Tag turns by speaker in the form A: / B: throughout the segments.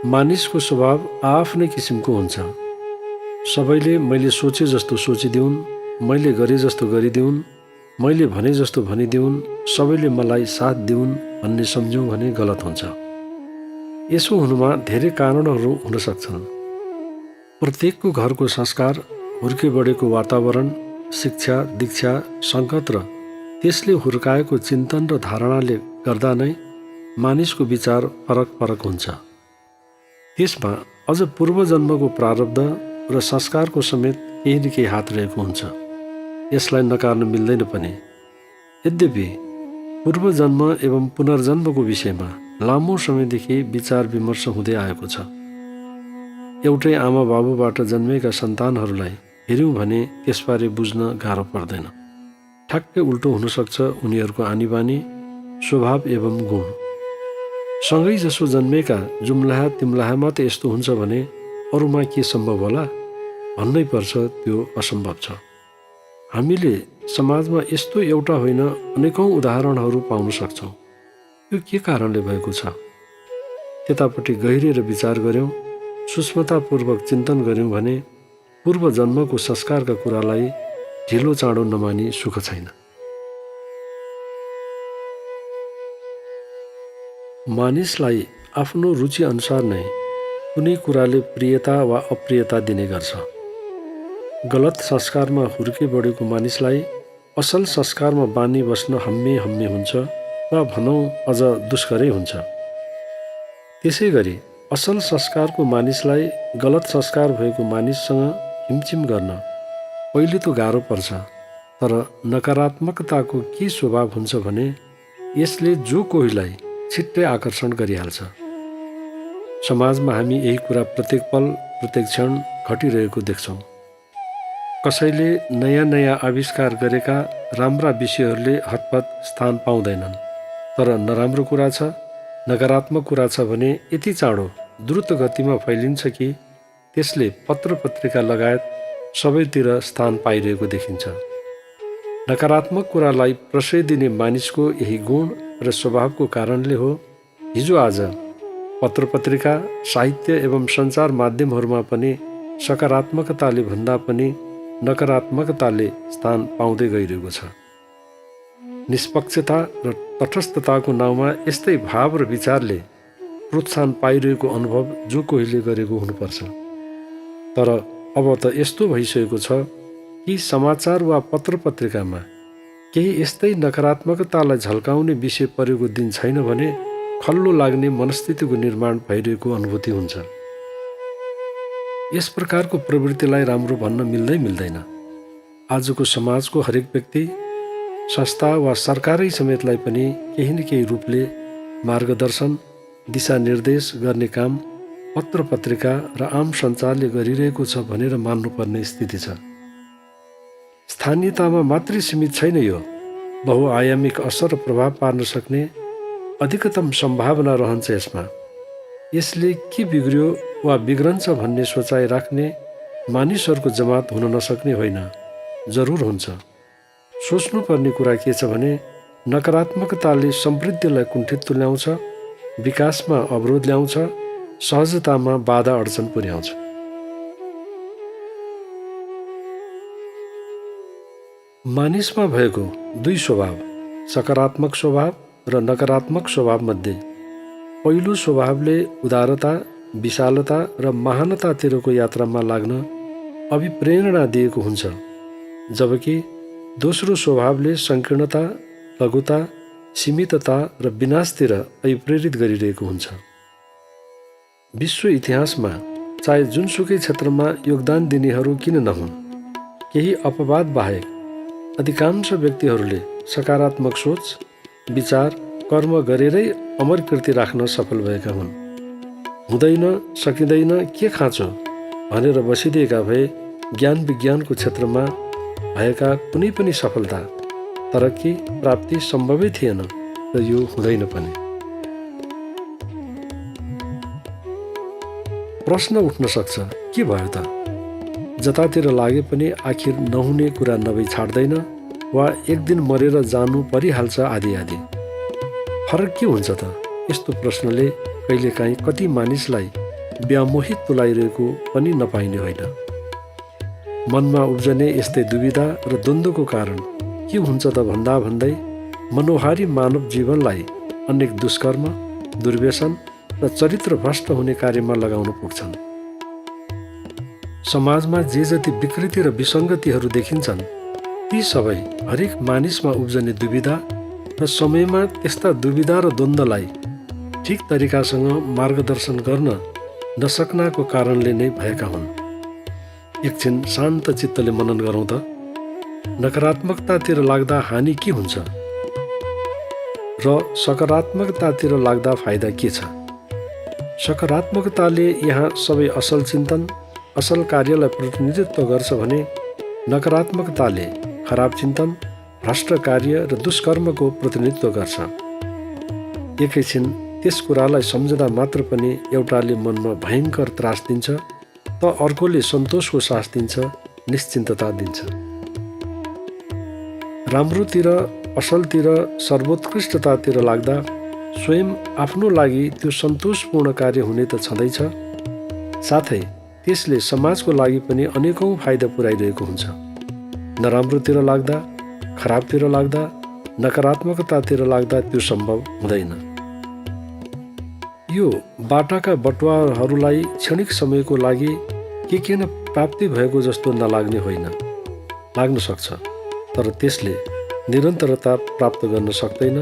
A: मानिसको स्वभाव आफ्नै किसिमको हुन्छ। सबैले मैले सोचे जस्तो सोचिदिउन्, मैले गरे जस्तो गरिदिउन्, मैले भने जस्तो भनिदिउन्, सबैले मलाई साथ दिउन् भन्ने सम्झौँ भने गलत हुन्छ। यसो हुनुमा धेरै कारणहरू हुन सक्छन्। प्रत्येकको घरको संस्कार, हुर्के बढेको वातावरण, शिक्षा, दीक्षा, सङ्गत र त्यसले हुर्काएको चिन्तन र धारणाले गर्दा नै मानिसको विचार फरक फरक हुन्छ। त्यसमा अझ पूर्वजन्मको प्रारब्ध र संस्कारको समेत केही न केही हात रहेको हुन्छ। यसलाई नकार्न मिल्दैन पनि। यद्यपि पूर्वजन्म एवं पुनर्जन्मको विषयमा लामो समयदेखि विचार विमर्श हुँदै आएको छ। एउटै आमा बाबुबाट जन्मेका सन्तानहरूलाई हेऱ्यौँ भने त्यसबारे बुझ्न गाह्रो पर्दैन। ठ्याक्कै उल्टो हुनसक्छ उनीहरूको आनीबानी, स्वभाव एवं गुण। सँगै जसो जन्मेका जुम्लाहा तिम्लाहामा त यस्तो हुन्छ भने अरूमा के सम्भव होला? भन्नै पर्छ त्यो असम्भव छ। हामीले समाजमा यस्तो एउटा होइन अनेकौँ उदाहरणहरू पाउन सक्छौँ। यो के कारणले भएको छ? त्यतापट्टि गहिरेर विचार गऱ्यौँ, सूक्ष्मतापूर्वक चिन्तन गऱ्यौँ भने पूर्व जन्मको संस्कारका कुरालाई ढिलो चाँडो नमानी सुख छैन। मानिसलाई आफ्नो रुचि अनुसार नै कुनै कुराले प्रियता वा अप्रियता दिने गर्छ। गलत संस्कारमा हुर्के बढेको मानिसलाई असल संस्कारमा बानी बस्न हम्मे हम्मे हुन्छ वा भनौँ अझ दुष्करै हुन्छ। त्यसै गरी असल संस्कारको मानिसलाई गलत संस्कार भएको मानिससँग हिमचिम गर्न पहिले त गाह्रो पर्छ। तर नकारात्मकताको के स्वभाव हुन्छ भने यसले जो कोहीलाई छिट्टै आकर्षण गरिहाल्छ। समाजमा हामी यही कुरा प्रत्येक पल प्रत्येक क्षण घटिरहेको देख्छौँ। कसैले नयाँ नयाँ आविष्कार गरेका राम्रा विषयहरूले हतपत स्थान पाउँदैनन्। तर नराम्रो कुरा छ, नकारात्मक कुरा छ भने यति चाँडो द्रुत गतिमा फैलिन्छ कि त्यसले पत्र पत्रिका लगायत सबैतिर स्थान पाइरहेको देखिन्छ। नकारात्मक कुरालाई प्रश्रय दिने मानिसको यही गुण र स्वभावको कारणले हो हिजो आज पत्र पत्रिका, साहित्य एवं सञ्चार माध्यमहरूमा पनि सकारात्मकताले भन्दा पनि नकारात्मकताले स्थान पाउँदै गइरहेको छ। निष्पक्षता र तटस्थताको नाउँमा यस्तै भाव र विचारले प्रोत्साहन पाइरहेको अनुभव जो कोहीले गरेको हुनुपर्छ। तर अब त यस्तो भइसकेको छ कि समाचार वा पत्र पत्रिकामा केही यस्तै नकारात्मकतालाई झल्काउने विषय परेको दिन छैन भने खल्लो लाग्ने मनस्थितिको निर्माण भइरहेको अनुभूति हुन्छ। यस प्रकारको प्रवृत्तिलाई राम्रो भन्न मिल्दैन। आजको समाजको हरेक व्यक्ति, संस्था वा सरकारै समेतलाई पनि केही न केही रूपले मार्गदर्शन, दिशानिर्देश गर्ने काम पत्र पत्रिका र आम सञ्चारले गरिरहेको छ भनेर मान्नुपर्ने स्थिति छ। स्थानीयतामा मात्रै सीमित छैन यो। बहुआयामिक असर र प्रभाव पार्न सक्ने अधिकतम सम्भावना रहन्छ यसमा। यसले के बिग्रियो वा बिग्रन्छ भन्ने सोचाइ राख्ने मानिसहरूको जमात हुन नसक्ने होइन, जरुर हुन्छ। सोच्नुपर्ने कुरा के छ भने नकारात्मकताले समृद्धिलाई कुण्ठित तुल्याउँछ, विकासमा अवरोध ल्याउँछ, सहजतामा बाधा अडचन पुर्याउँछ। मानिसमा भएको दुई स्वभाव, सकारात्मक स्वभाव र नकारात्मक स्वभाव मध्ये पहिलो स्वभावले उदारता, विशालता र महानतातिरको यात्रामा लाग्न अभिप्रेरणा दिएको हुन्छ, जबकि दोस्रो स्वभावले सङ्कीर्णता, लघुता, सीमितता र विनाशतिर अभिप्रेरित गरिरहेको हुन्छ। विश्व इतिहासमा चाहे जुनसुकै क्षेत्रमा योगदान दिनेहरू किन नहुन्, केही अपवाद बाहेक अधिकांश व्यक्तिहरूले सकारात्मक सोच, विचार, कर्म गरेरै अमर कृति राख्न सफल भएका हुन्। हुँदैन, सकिँदैन, के खाँचो भनेर बसिदिएका भए ज्ञान विज्ञानको क्षेत्रमा भएका कुनै पनि सफलता, तरक्की, प्राप्ति सम्भवै थिएन र यो हुँदैन पनि। प्रश्न उठ्न सक्छ, के भयो त? जतातिर लागे पनि आखिर नहुने कुरा नभई छाड्दैन वा एक दिन मरेर जानु परिहाल्छ आदि आदि। फरक के हुन्छ त? यस्तो प्रश्नले कहिलेकाहीँ कति मानिसलाई व्यामोहित तुलाइरहेको पनि नपाइने होइन। मनमा उब्जने यस्तै दुविधा र द्वन्द्वको कारण के हुन्छ त भन्दा भन्दै मनोहारी मानव जीवनलाई अनेक दुष्कर्म, दुर्व्यसन र चरित्र भ्रष्ट हुने कार्यमा लगाउन पुग्छन्। समाजमा जे जति विकृति र विसङ्गतिहरू देखिन्छन् ती सबै हरेक मानिसमा उब्जने दुविधा र समयमा त्यस्ता दुविधा र द्वन्द्वलाई ठिक तरिकासँग मार्गदर्शन गर्न नसक्नाको कारणले नै भएका हुन्। एकछिन शान्त चित्तले मनन गरौँ त नकारात्मकतातिर लाग्दा हानि के हुन्छ र सकारात्मकतातिर लाग्दा फाइदा के छ। सकारात्मकताले यहाँ सबै असल चिन्तन, असल कार्यलाई प्रतिनिधित्व गर्छ भने नकारात्मकताले खराब चिन्तन, भ्रष्ट कार्य र दुष्कर्मको प्रतिनिधित्व गर्छ। एकैछिन त्यस कुरालाई सम्झँदा मात्र पनि एउटाले मनमा भयङ्कर त्रास दिन्छ त अर्कोले सन्तोषको सास दिन्छ, निश्चिन्तता दिन्छ। राम्रोतिर, असलतिर, सर्वोत्कृष्टतातिर लाग्दा स्वयं आफ्नो लागि त्यो सन्तोषपूर्ण कार्य हुने त छँदैछ, साथै त्यसले समाजको लागि पनि अनेकौँ फाइदा पुर्याइरहेको हुन्छ। नराम्रोतिर लाग्दा, खराबतिर लाग्दा, नकारात्मकतातिर लाग्दा त्यो सम्भव हुँदैन। यो बाटाका बटुवाहरूलाई क्षणिक समयको लागि के न प्राप्ति भएको जस्तो नलाग्ने होइन, लाग्न सक्छ, तर त्यसले निरन्तरता प्राप्त गर्न सक्दैन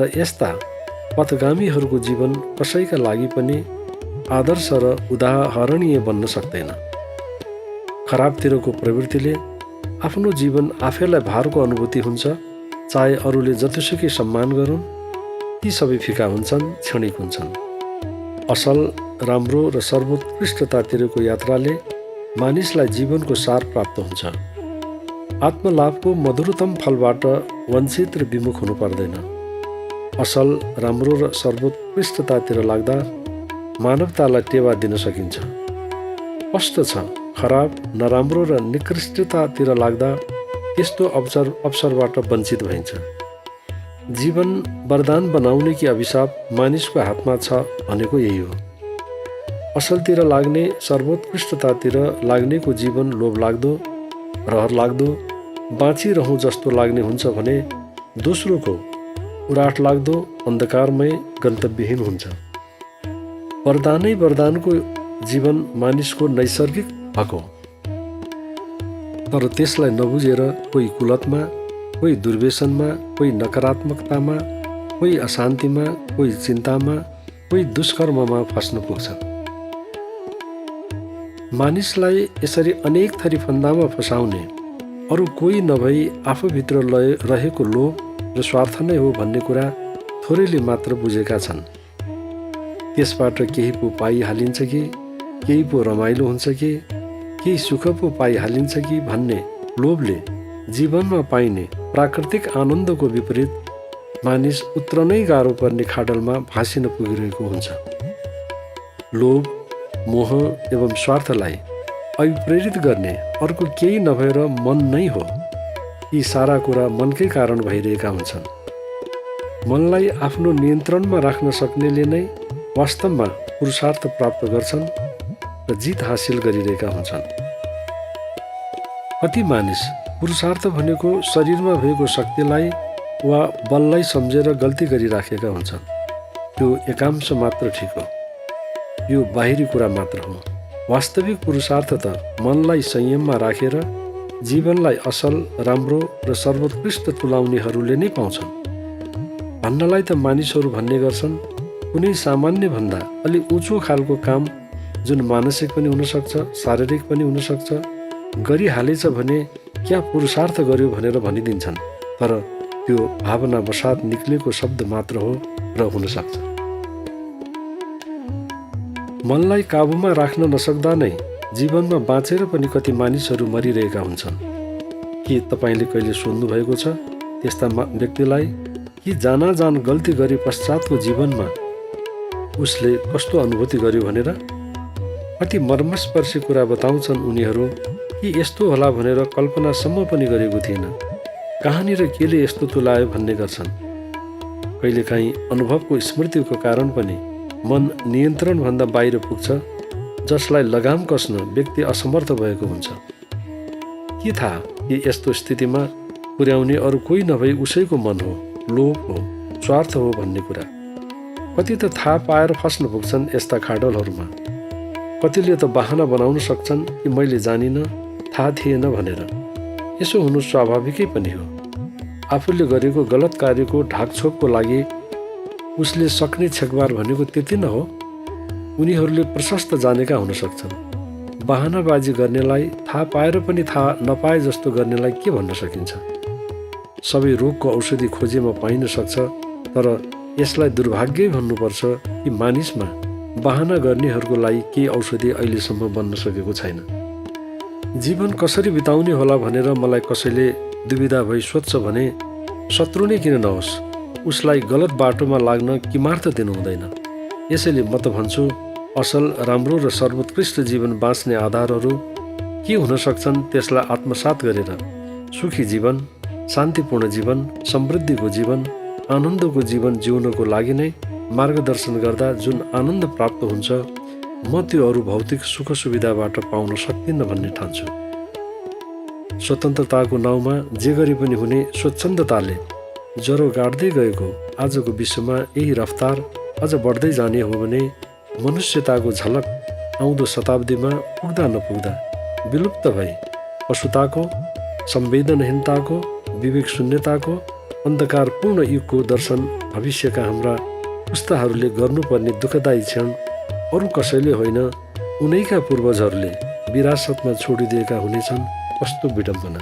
A: र यस्ता पथगामीहरूको जीवन कसैका लागि पनि आदर्श र उदाहरणीय बन्न सक्दैन। खराबतिरको प्रवृत्तिले आफ्नो जीवन आफैलाई भारको अनुभूति हुन्छ, चाहे अरूले जतिसुकै सम्मान गरून्, ती सबै फिका हुन्छन्, क्षणिक हुन्छन्। असल, राम्रो र सर्वोत्कृष्टतातिरको यात्राले मानिसलाई जीवनको सार प्राप्त हुन्छ। आत्मलाभको मधुरतम फलबाट वञ्चित र विमुख हुनु पर्दैन। असल, राम्रो र सर्वोत्कृष्टतातिर लाग्दा मानवतालाई टेवा दिन सकिन्छ। स्पष्ट छ, खराब, नराम्रो र निकृष्टतातिर लाग्दा यस्तो अवसरबाट वञ्चित भइन्छ। जीवन वरदान बनाउने कि अभिशाप मानिसको हातमा छ भनेको यही हो। असलतिर लाग्ने, सर्वोत्कृष्टतातिर लाग्नेको जीवन लोभलाग्दो, रहर लाग्दो, बाँचिरहँ जस्तो लाग्ने हुन्छ भने दोस्रोको उराट लाग्दो, अन्धकारमय, गन्तव्यहीन हुन्छ। वरदानै वरदानको जीवन मानिसको नैसर्गिक हक हो, तर त्यसलाई नबुझेर कोही कुलतमा, कोही दुर्व्यसनमा, कोही नकारात्मकतामा, कोही अशान्तिमा, कोही चिन्तामा, कोही दुष्कर्ममा फस्न पुग्छ। मानिसलाई यसरी अनेक थरी फन्दामा फसाउने अरू कोही नभई आफूभित्र रहेको लोभ र स्वार्थ नै हो भन्ने कुरा थोरैले मात्र बुझेका छन्। त्यसबाट केही पो पाइहालिन्छ कि, केही पो रमाइलो हुन्छ कि, केही सुख पो पाइहालिन्छ कि भन्ने लोभले जीवनमा पाइने प्राकृतिक आनन्दको विपरीत मानिस उत्रनै गाह्रो पर्ने खाडलमा भासिन पुगिरहेको हुन्छ। लोभ, मोह एवं स्वार्थलाई अभिप्रेरित गर्ने अर्को केही नभएर मन नै हो। यी सारा कुरा मनकै कारण भइरहेका हुन्छन्। मनलाई आफ्नो नियन्त्रणमा राख्न सक्नेले नै वास्तवमा पुरुषार्थ प्राप्त गर्छन् र जित हासिल गरिरहेका हुन्छन्। कति मानिस पुरुषार्थ भनेको शरीरमा भएको शक्तिलाई वा बललाई सम्झेर गल्ती गरिराखेका हुन्छन्। त्यो एकांश मात्र ठिक हो, यो बाहिरी कुरा मात्र हो। वास्तविक पुरुषार्थ त मनलाई संयममा राखेर जीवनलाई असल, राम्रो र सर्वोत्कृष्ट तुलाउनेहरूले नै पाउँछन्। भन्नलाई त मानिसहरू भन्ने गर्छन्, कुनै सामान्य भन्दा अलि उँचो खालको काम जुन मानसिक पनि हुनसक्छ, शारीरिक पनि हुनसक्छ, गरिहालेछ भने क्या पुरुषार्थ गर्यो भनेर भनिदिन्छन्, तर त्यो भावना बसात निक्लेको शब्द मात्र हो र हुनसक्छ। मनलाई काबुमा राख्न नसक्दा नै जीवनमा बाँचेर पनि कति मानिसहरू मरिरहेका हुन्छन्। के तपाईँले कहिले सोध्नु भएको छ त्यस्ता व्यक्तिलाई कि जानाजान गल्ती गरे पश्चातको जीवनमा उसले कस्तो अनुभूति गर्यो भनेर? कति मर्मस्पर्शी कुरा बताउँछन् उनीहरू कि यस्तो होला भनेर कल्पनासम्म पनि गरेको थिएन, कहाँनिर केले यस्तो तुलायो भन्ने गर्छन्। कहिलेकाहीँ अनुभवको स्मृतिको कारण पनि मन नियन्त्रणभन्दा बाहिर पुग्छ जसलाई लगाम कस्न व्यक्ति असमर्थ भएको हुन्छ। के थाहा कि यस्तो स्थितिमा पुर्याउने अरू कोही नभई उसैको मन हो, लोभ हो, स्वार्थ हो भन्ने कुरा। कति त थाहा पाएर फस्न पुग्छन् यस्ता खाडलहरूमा। कतिले त बहाना बनाउन सक्छन् कि मैले जानिनँ, थाहा थिएन भनेर। यसो हुनु स्वाभाविकै पनि हो। आफूले गरेको गलत कार्यको ढाकछोपको लागि उसले सक्ने छेकबार भनेको त्यति न हो। उनीहरूले प्रशस्त जानेका हुन सक्छन्। बहानाबाजी गर्नेलाई थाहा पाएर पनि थाहा नपाए जस्तो गर्नेलाई के भन्न सकिन्छ? सबै रोगको औषधि खोजेमा पाइन सक्छ, तर यसलाई दुर्भाग्यै भन्नुपर्छ कि मानिसमा बहाना गर्नेहरूको लागि केही औषधि अहिलेसम्म बन्न सकेको छैन। जीवन कसरी बिताउने होला भनेर मलाई कसैले दुविधा भई सोध्छ भने शत्रु नै किन नहोस्, उसलाई गलत बाटोमा लाग्न किमार्थ दिनु हुँदैन। यसैले म त भन्छु, असल, राम्रो र सर्वोत्कृष्ट जीवन बाँच्ने आधारहरू के हुन सक्छन् त्यसलाई आत्मसात गरेर सुखी जीवन, शान्तिपूर्ण जीवन, समृद्धिको जीवन, आनन्दको जीवन जिउनको लागि नै मार्गदर्शन गर्दा जुन आनन्द प्राप्त हुन्छ, म त्यो अरू भौतिक सुख सुविधाबाट पाउन सक्दिनँ भन्ने ठान्छु। स्वतन्त्रताको नाउँमा जे गरे पनि हुने स्वच्छन्दताले ज्वरो गाड्दै गएको आजको विश्वमा यही रफ्तार अझ बढ्दै जाने हो भने मनुष्यताको झलक आउँदो शताब्दीमा पुग्दा नपुग्दा विलुप्त भई पशुताको, संवेदनहीनताको, विवेक शून्यताको अन्धकारपूर्ण युगको दर्शन भविष्यका हाम्रा पुस्ताहरूले गर्नुपर्ने दुःखदायी क्षण अरू कसैले होइन, उनैका पूर्वजहरूले विरासतमा छोडिदिएका हुनेछन्। कस्तो विडम्बना!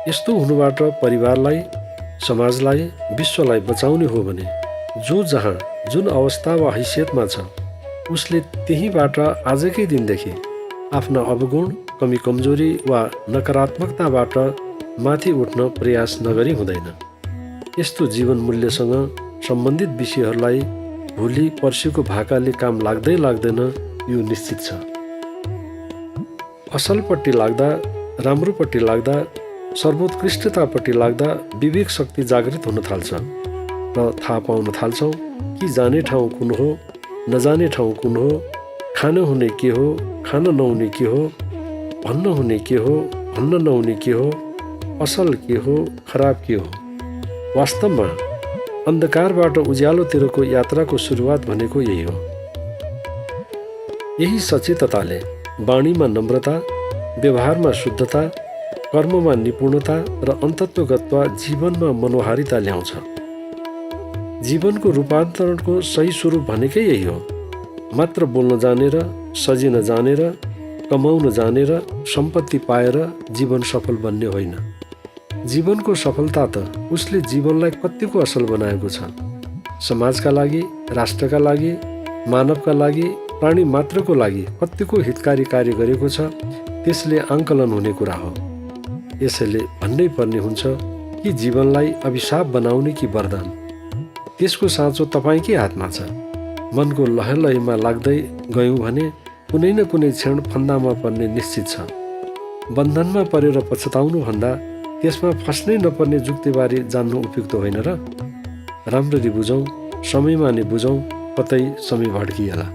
A: यस्तो हुनुबाट परिवारलाई, समाजलाई, विश्वलाई बचाउने हो भने जो जहाँ जुन अवस्था वा हैसियतमा छ उसले त्यहीबाट आजकै दिनदेखि आफ्ना अवगुण, कमी कमजोरी वा नकारात्मकताबाट माथि उठ्न प्रयास नगरी हुँदैन। यस्तो जीवन मूल्यसँग सम्बन्धित विषयहरूलाई भोलि पर्सिको भाकाले काम लाग्दै लाग्दैन, यो निश्चित छ। असलपट्टि लाग्दा, राम्रोपट्टि लाग्दा, सर्वोत्कृष्टतापट्टि लाग्दा विवेक शक्ति जागृत हुन थाल्छ र थाहा पाउन थाल्छौँ कि जाने ठाउँ कुन हो, नजाने ठाउँ कुन हो, खान हुने के हो, खान नहुने के हो, भन्न हुने के हो, भन्न नहुने के हो, असल के हो, खराब के हो। वास्तवमा अन्धकारबाट उज्यालोतिरको यात्राको सुरुवात भनेको यही हो। यही सचेतताले वाणीमा नम्रता, व्यवहारमा शुद्धता, कर्ममा निपुणता र अन्तत्वगत्वा जीवनमा मनोहारिता ल्याउँछ। जीवनको रूपान्तरणको सही स्वरूप भनेकै यही हो। मात्र बोल्न जानेर, सजिन जानेर, कमाउन जानेर, सम्पत्ति पाएर जीवन सफल बन्ने होइन। जीवनको सफलता त उसले जीवनलाई कतिको असल बनाएको छ, समाजका लागि, राष्ट्रका लागि, मानवका लागि, प्राणी मात्रको लागि कतिको हितकारी कार्य गरेको छ, त्यसले आङ्कलन हुने कुरा हो। यसैले भन्नै पर्ने हुन्छ कि जीवनलाई अभिशाप बनाउने कि वरदान, त्यसको साँचो तपाईँकै हातमा छ। मनको लहलहीमा लाग्दै गयौँ भने कुनै न कुनै क्षण फन्दामा पर्ने निश्चित छ। बन्धनमा परेर पछताउनु भन्दा त्यसमा फस्नै नपर्ने जुक्तिबारे जान्नु उपयुक्त होइन र? राम्ररी बुझौँ, समयमा नै बुझौँ, कतै समय भड्किएला।